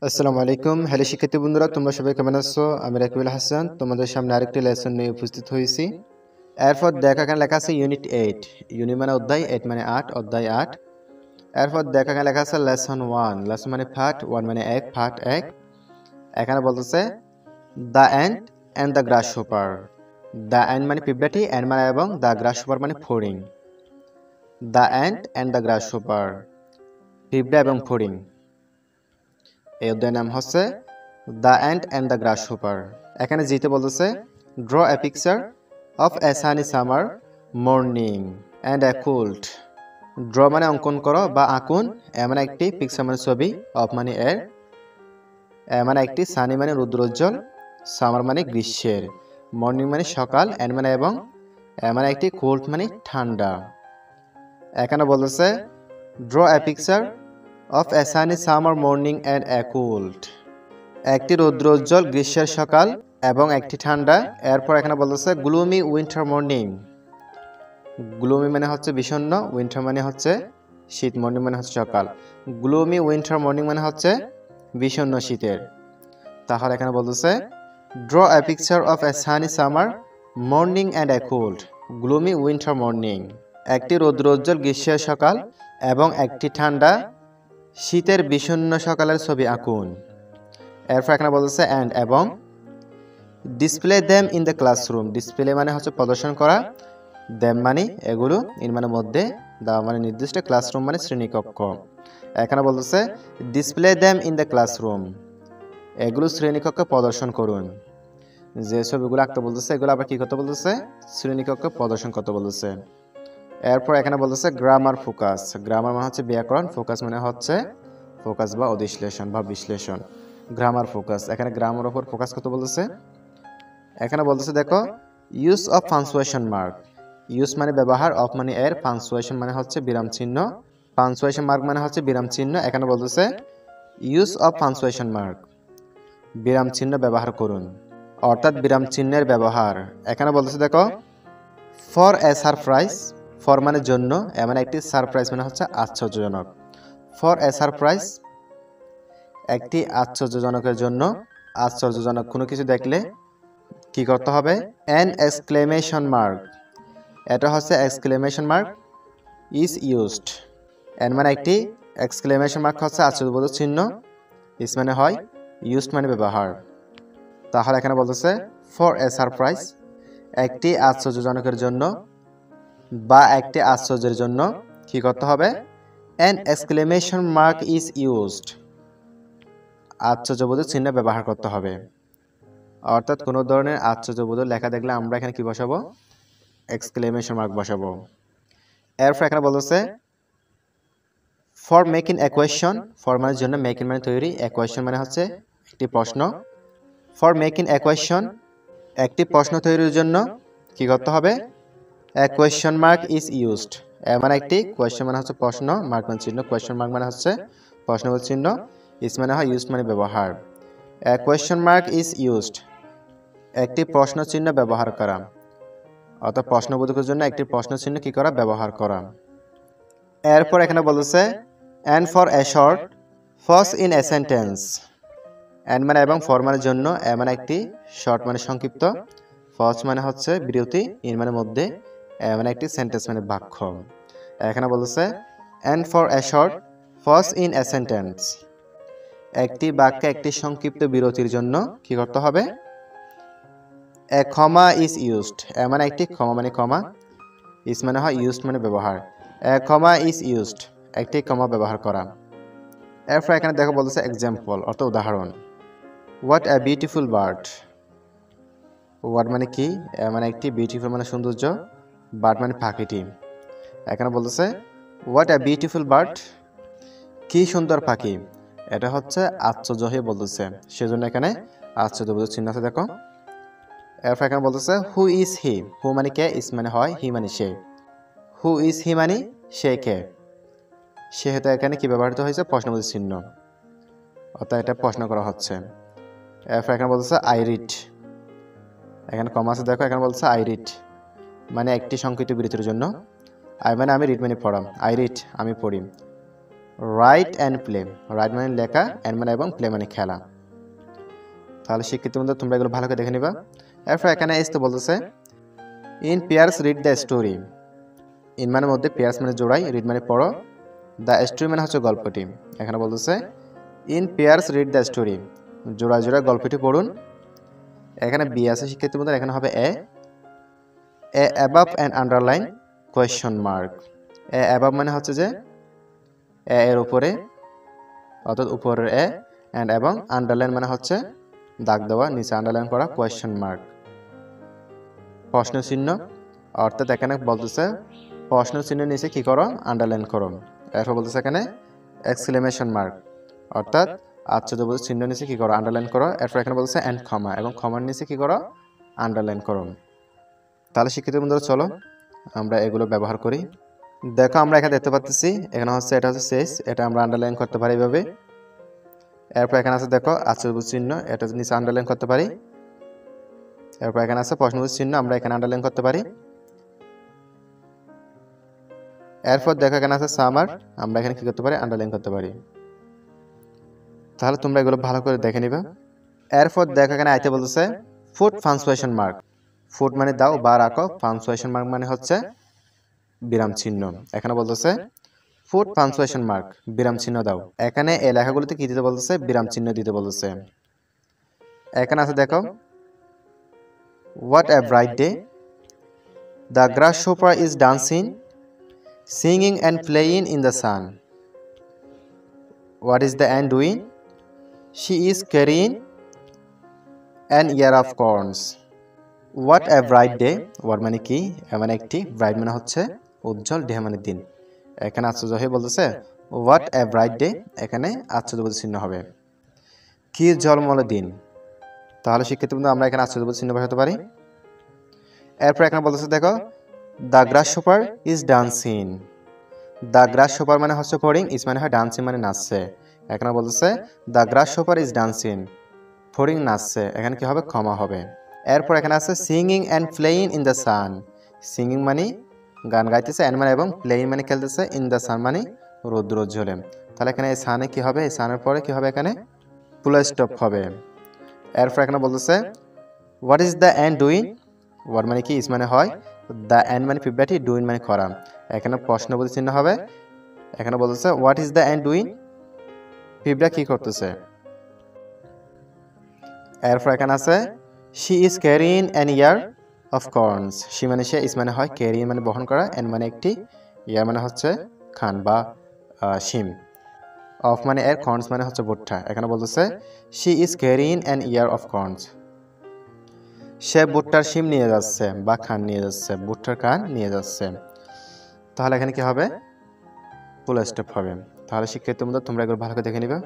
আসসালামু আলাইকুম। হ্যালো শিক্ষার্থী বন্ধুরা, তোমরা সবাই কেমন আছো? আমি রাকিবুল হাসান তোমাদের সামনে আরেকটি লেসন নিয়ে উপস্থিত হয়েছি। এরপর দেখো এখানে লেখা আছে ইউনিট 8। ইউনিট মানে অধ্যায়, 8 মানে 8, অধ্যায় 8। এরপর দেখো এখানে লেখা আছে লেসন 1। লেসন মানে পার্ট, 1 মানে 1, পার্ট 1। এখানে বলতেছে the ant and the grasshopper. The ant মানে পিঁপড়াটি, এন্ড মানে এবং, দ্য গ্রাসহপার মানে ফড়িং। The ant and the grasshopper, পিঁপড়া এবং ফড়িং। এই অধ্যায়ের নাম হচ্ছে the ant and the grasshopper. এখানে জিতে বলতেছে draw a picture of a sunny summer morning and a cold. Draw মানে অঙ্কন করো বা আঁকুন, এ মানে একটি, পিকচার মানে ছবি, অফ মানে এর, এ মানে একটি, সানি মানে রৌদ্রোজ্জ্বল, সামার মানে গ্রীষ্মের, মর্নিং মানে সকাল, এন্ড মানে এবং, এ মানে একটি, কোল্ড মানে ঠান্ডা। এখানে বলতেছে draw a picture of a sunny summer morning and a cold. একটি রৌদ্রোজ্জ্বল গ্রীষ্মের সকাল এবং একটি ঠান্ডা। এরপর এখানে বলতেছে গ্লুমি উইন্টার মর্নিং। গ্লুমি মানে হচ্ছে বিষণ্ণ, উইন্টার মানে হচ্ছে শীত, মর্নিং মানে হচ্ছে সকাল। গ্লুমি উইন্টার মর্নিং মানে হচ্ছে বিষণ্ণ শীতের। তাহলে এখানে বলতেছে draw a picture of a sunny summer morning and a cold gloomy winter morning. একটি রৌদ্রোজ্জ্বল গ্রীষ্মের সকাল এবং একটি ঠান্ডা শীতের বিষণ্ণ সকালের ছবি আঁকুন। এরপর এখানে বলতেছে অ্যান্ড এবং, display them in the classroom. Display মানে হচ্ছে প্রদর্শন করা, দেম মানে এগুলো, ইন মানে মধ্যে, দা মানে নির্দিষ্ট, ক্লাসরুম মানে শ্রেণীকক্ষ। এখানে বলতেছে display them in the classroom, এগুলো শ্রেণীকক্ষে প্রদর্শন করুন। যে ছবিগুলো আঁকতে বলতেছে এগুলো আবার কি করতে বলতেছে? শ্রেণীকক্ষে প্রদর্শন করতে বলতেছে। এরপর এখানে বলতেছে গ্রামার ফোকাস। গ্রামার মানে হচ্ছে ব্যাকরণ, ফোকাস মানে হচ্ছে ফোকাস বা অধিশ্লেষণ বা বিশ্লেষণ। গ্রামার ফোকাস, এখানে গ্রামার উপর ফোকাস করতে বলতেছে। এখানে বলতেছে দেখো use of punctuation mark. Use মানে ব্যবহার, অফ মানে এর, পাঞ্চুয়েশন মানে হচ্ছে বিরাম চিহ্ন, পাঞ্চুয়েশন মার্ক মানে হচ্ছে বিরাম চিহ্ন। এখানে বলতেছে ইউজ অফ পাঞ্চুয়েশন মার্ক, বিরাম চিহ্ন ব্যবহার করুন, অর্থাৎ বিরাম চিহ্নের ব্যবহার। এখানে বলতেছে দেখো ফর এ সারপ্রাইজ। ফর মানে জন্য, এ মানে একটি, সারপ্রাইজ মানে হচ্ছে আশ্চর্যজনক। ফর এ সারপ্রাইজ, একটি আশ্চর্যজনকের জন্য। আশ্চর্যজনক কোনো কিছু দেখলে কি করতে হবে? অ্যান এক্সক্লেমেশন মার্ক, এটা হচ্ছে exclamation mark is used. An মানে একটি, এক্সক্লেমেশন মার্ক হচ্ছে আশ্চর্যবোধক চিহ্ন, ইজ মানে হয়, ইউজড মানে ব্যবহার। তাহলে এখানে বলতেছে ফর এ সারপ্রাইজ, একটি আশ্চর্যজনকের জন্য বা একটি আশ্চর্যের জন্য কি করতে হবে? An exclamation mark is used, আশ্চর্যবোধক চিহ্ন ব্যবহার করতে হবে। অর্থাৎ কোনো ধরনের আশ্চর্যবোধক লেখা দেখলে আমরা এখানে কি বসাবো? এক্সক্লেমেশন মার্ক বসাবো। এরপর এখানে বলতেছে for making a question. For মানে জন্য, মেকিং মানে তৈরি, এ কোয়েশ্চন মানে হচ্ছে একটি প্রশ্ন। ফর মেকিং এ কোয়েশ্চন, একটি প্রশ্ন তৈরির জন্য কি করতে হবে? A question mark is used. A মানে একটি, কোয়েশ্চন মানে হচ্ছে প্রশ্ন, মার্ক মানে চিহ্ন, কোয়েশ্চন মার্ক মানে হচ্ছে প্রশ্নবোধক চিহ্ন, ইজ মানে হয়, ইউজড মানে ব্যবহার। এ কোয়েশ্চন মার্ক ইজ ইউজড, একটি প্রশ্ন চিহ্ন ব্যবহার করা, অর্থাৎ প্রশ্নবোধকের জন্য একটি প্রশ্ন চিহ্ন কি করা? ব্যবহার করা। এরপর এখানে বলতেছে অ্যান্ড ফর এ শর্ট ফস ইন এ সেন্টেন্স। অ্যান্ড মানে এবং, ফর মানে জন্য, এ মানে একটি, শর্ট মানে সংক্ষিপ্ত, ফস মানে হচ্ছে বিরতি, ইন মানে মধ্যে, এ মানে একটি, সেন্টেন্স মানে বাক্য। এখানে বলতেছে অ্যান্ড ফর এ শর্ট ফস ইন এ সেন্টেন্স, একটি বাক্যে একটি সংক্ষিপ্ত বিরতির জন্য কি করতে হবে? এ কমা ইজ ইউজড। এ মানে একটি, কমা মানে কমা, ইজ মানে হয়, ইউজড মানে ব্যবহার। এ কমা ইজ ইউজড, একটি কমা ব্যবহার করা। এরপর এখানে দেখো বলতেছে এক্সাম্পল, অর্থাৎ উদাহরণ। What a beautiful bird. What মানে কি? এ মানে একটি, বিউটিফুল মানে সৌন্দর্য, বার্ড মানে পাখিটি। এখানে বলতেছে হোয়াট এ বিউটিফুল বার্ড, কি সুন্দর পাখি। এটা হচ্ছে আশ্চর্য হয়ে বলতেছে, সেজন্য এখানে আশ্চর্যবোধক চিহ্ন আছে দেখো। এরপর এখানে বলতেছে হু ইজ হি। হু মানে কে, ইজ মানে হয়, হি মানে সে। হু ইজ হি মানে সে কে, সেহেতু এখানে কি ব্যবহৃত হয়েছে? প্রশ্নবোধক চিহ্ন, অর্থাৎ এটা প্রশ্ন করা হচ্ছে। এরপর এখানে বলতেছে আই রিড। এখানে কমা আছে দেখো, এখানে বলতেছে আই রিড মানে একটি সংক্ষিপ্ত বিরতির জন্য। আই মানে আমি, রিড মানে পড়া, আই রিড আমি পড়ি। Right and play. রাইট মানে লেখা, অ্যান্ড মানে এবং, প্লে মানে খেলা। তাহলে শিক্ষার্থী বন্ধুরা তোমরা এগুলো ভালো করে দেখে নিবা। এরপর এখানে এসে বলতেছে in pairs read the story. In মানে মধ্যে, পেয়ার্স মানে জোড়াই, রিড মানে পড়ো, দ্য স্টোরি মানে হচ্ছে গল্পটি। এখানে বলতেছে in pairs read the story, জোড়া জোড়া গল্পটি পড়ুন। এখানে বি আছে শিক্ষার্থী বন্ধুরা, এখানে হবে a above and underline question mark. A above মানে হচ্ছে যে এ এর উপরে, অর্থাৎ উপরের এ, অ্যান্ড এবং আন্ডারলাইন মানে হচ্ছে দাগ দেওয়া, নিচে আন্ডারলাইন করা, কোয়েশ্চন মার্ক প্রশ্ন চিহ্ন। অর্থাৎ এখানে বলতেছে প্রশ্ন চিহ্ন নিচে কি করো, আন্ডারলাইন করো। এরপর বলতেছে এখানে এক্সক্লেমেশন মার্ক, অর্থাৎ আশ্চর্যবোধক চিহ্ন নিচে কি করো, আন্ডারলাইন করো। এরপর এখানে বলতেছে অ্যান্ড ক্ষমা, এবং ক্ষমার নিচে কি করো, আন্ডারলাইন করো। তাহলে শিক্ষিত বন্ধুরা চলো আমরা এগুলো ব্যবহার করি। দেখো আমরা এখানে দেখতে পাচ্ছি, এখানে হচ্ছে এটা হচ্ছে শেষ, এটা আমরা আন্ডারলাইন করতে পারি এইভাবে। এরপর এখানে আছে দেখো আশ্চর্যবোধক চিহ্ন, এটা নিচে আন্ডারলাইন করতে পারি। এরপর এখানে আছে প্রশ্নবোধক চিহ্ন, আমরা এখানে আন্ডারলাইন করতে পারি। এরপর দেখো এখানে আছে সামার, আমরা এখানে কি করতে পারি, আন্ডারলাইন করতে পারি। তাহলে তোমরা এগুলো ভালো করে দেখে নিবা। এরপর দেখো এখানে আইতে বলতেছে ফুট পাঞ্চুয়েশন মার্ক। ফুট মানে দাও বা রাখো, পাঞ্চুয়েশন মার্ক মানে হচ্ছে বিরাম চিহ্ন। এখানে বলতেছে ফুট পাঞ্চুয়েশন মার্ক, বিরাম চিহ্ন দাও। এখানে এই লেখাগুলোতে কি দিতে বলতেছে, বিরাম চিহ্ন দিতে বলতেছে। এখানে আছে দেখো what a bright day, the grasshopper is dancing, singing and playing in the sun. What is the ant doing, she is carrying an ear of corns. What a bright day, what মানে কি, মানে একটি, bright মানে হচ্ছে উজ্জ্বল, day মানে দিন। এখানে আশ্চর্য হয়ে বলতেছে হোয়াট এ ব্রাইট ডে, এখানে আশ্চর্যবোধক চিহ্ন হবে, কি ঝলমলে দিন। তাহলে শিক্ষিত বন্ধু আমরা এখানে আশ্চর্যবোধক চিহ্ন বসাতে পারি। এরপর এখানে বলতেছে দেখো the grasshopper is dancing. The গ্রাসহোপার মানে হচ্ছে ফড়িং, ইজ মানে হয় ডান্সিং মানে নাচছে। এখানে বলতেছে দ্য গ্রাসহোপার ইজ ডান্সিং, ফড়িং নাচছে, এখানে কি হবে, ক্ষমা হবে। এরপর এখানে আছে singing and playing in the San. Singing মানে গান গাইতেছে, অ্যান্ড মানে এবং, প্লেয়িং মানে খেলতেছে, ইন দ্য সান মানে রৌদ্র জ্বলে। তাহলে এখানে এই সানে কি হবে, এই সানের পরে কি হবে, এখানে ফুল স্টপ হবে। এরপর এখানে বলতেছে what is the ant doing. What মানে কি, ইজ মানে হয়, দ্য অ্যান্ড মানে পিঁপড়াটি, ডুইং মানে করা। এখানে প্রশ্নবোধক চিহ্ন হবে। এখানে বলতেছে what is the ant doing, পিঁপড়া কি করতেছে। এরপর এখানে আছে she is carrying an ear of corns. She মানে সে, ইজ মানে হয়, ক্যারিং মানে বহন করা, অ্যান মানে একটি, ইয়ার মানে হচ্ছে খান বা শিম, অফ মানে এর, কর্নস মানে হচ্ছে ভুট্টা। এখানে বলতেছে she is carrying an ear of corns, সে ভুট্টার শিম নিয়ে যাচ্ছে বা খান নিয়ে যাচ্ছে, ভুট্টার খান নিয়ে যাচ্ছে। তাহলে এখানে কি হবে, ফুল স্টপ হবে। তাহলে শিক্ষার্থী তোমরা এগুলো ভালো করে দেখে নিবে।